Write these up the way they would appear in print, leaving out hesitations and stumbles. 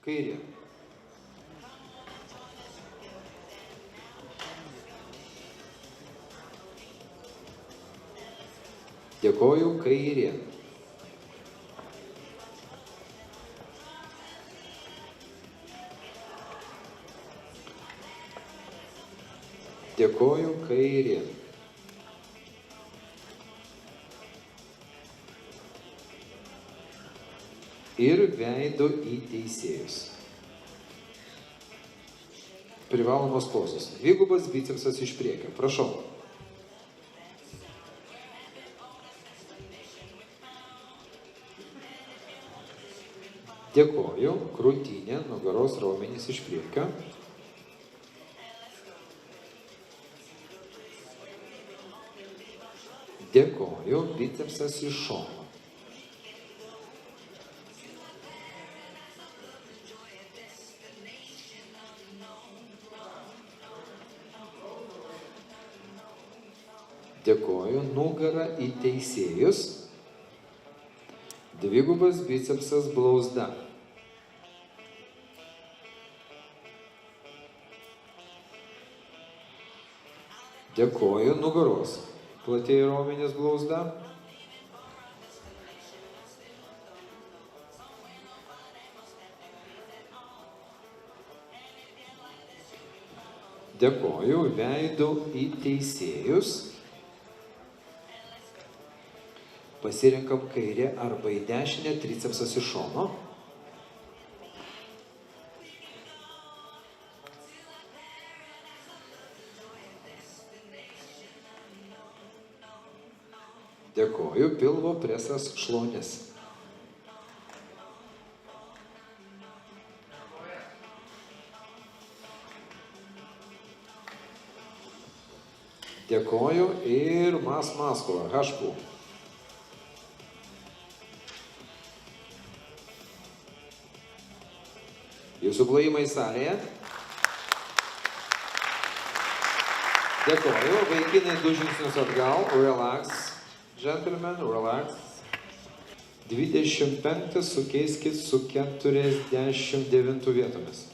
kairė. Dėkoju, kairė. Dėkoju, kairė. Ir veidu į teisėjus. Privalomos pozos. Dvigubas bicepsas iš priekio. Prašau. Dėkoju. Krūtinė, nugaros raumenys iš priekio. Dėkoju. Bicepsas iš šono. Dėkoju. Nugara į teisėjus. Dvigubas bicepsas blauzda. Dėkoju. Nugaros. Platieji raumenys blauzda. Dėkoju. Veidu į teisėjus. Pasirinkam kairę arba į dešinę, tricepsas iš šono. Dėkoju. Pilvo presas šlaunis. Dėkoju. Ir maskula, hašpų. Jūsų plojimai salėje. Dėkoju. Vaikinai 2 žingsnius atgal. Relax. Gentlemen, relax. 25 sukeiskit su 49 vietomis.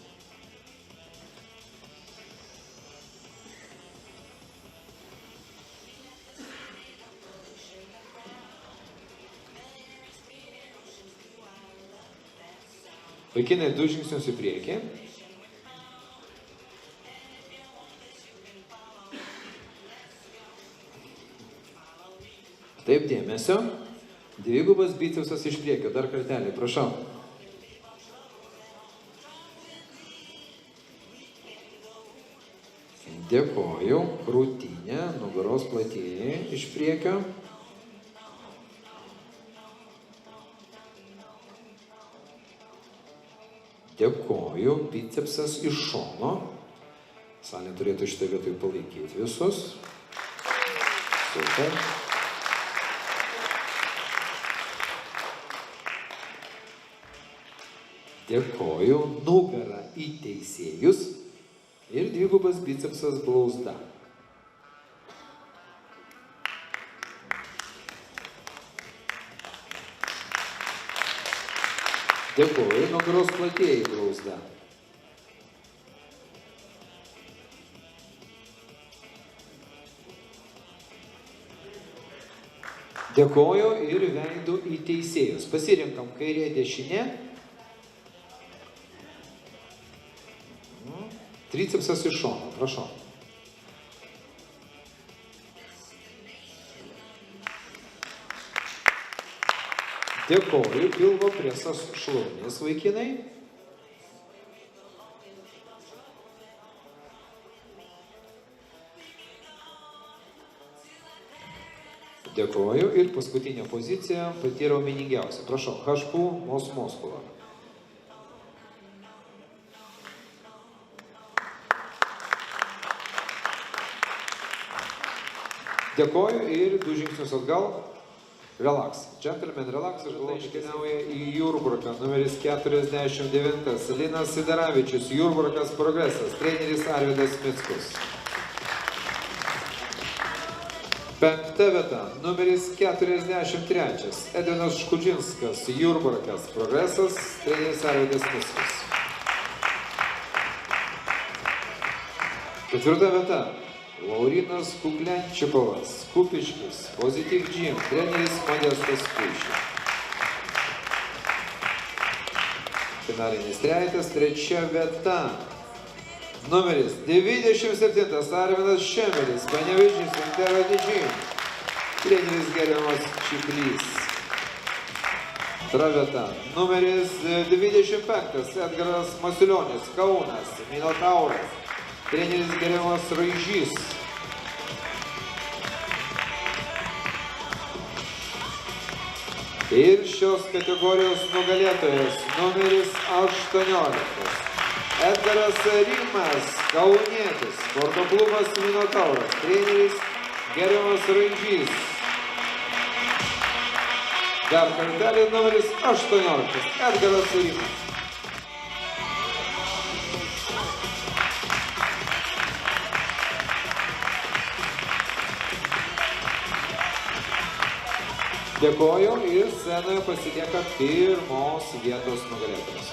Vaikinai 2 žingsnius į priekį. Taip, dėmesio. Dvigubas bicepsas iš priekio. Dar kartelį, prašau. Dėkoju. Krūtinė, nugaros platieji iš priekio. Dėkoju. Bicepsas iš šono. Salė turėtų šitą vietoj palaikyti visus. Super. Dėkoju. Nugara į teisėjus. Ir dvigubas bicepsas blauzda. Dėkoju. Nugaros platieji blauzda. Dėkoju ir veidu į teisėjus. Pasirinkam kairė, dešinė. Tricepsas iš šono. Prašau. Dėkoju. Pilvo presas šlaunis, vaikinai. Dėkoju. Ir paskutinė pozicija pati raumeningiausia. Prašau. Hašpų, muskula. Dėkoju ir 2 žingsnius atgal. Relax. Gentlemen, relax. Ir iškeliauja į Jurbarką. Numeris 49. Linas Sidaravičius. Jurbarkas progresas. Treneris Arvydas Mickus. 5. vieta. Numeris 43. Edvinas Škudžinskas. Jurbarkas progresas. Treneris Arvydas Mickus. Ketvirta vieta. Laurinas Kuklenčikovas, Kupiškis, Pozitiv Gym, treneris Modestas Kuišis. Finalinis trejetas, trečia vieta. Numeris 27 Arminas Šemelis, Panevėžys Intero Gym, treneris gerbiamas Čiplys. Antra vieta. Numeris 25 Edgaras Masiulionis, Kaunas, Minotauras, treneris gerbiamas Raižys. Ir šios kategorijos nugalėtojas numeris 18. Edgaras Rimas, kaunietis, sporto klubas Minotauras, treneris gerbiamas Raižys. Dar kartelį numeris 18. Edgaras Rimas. Dėkoju ir scenoje pasilieka pirmos vietos nugalėtojas.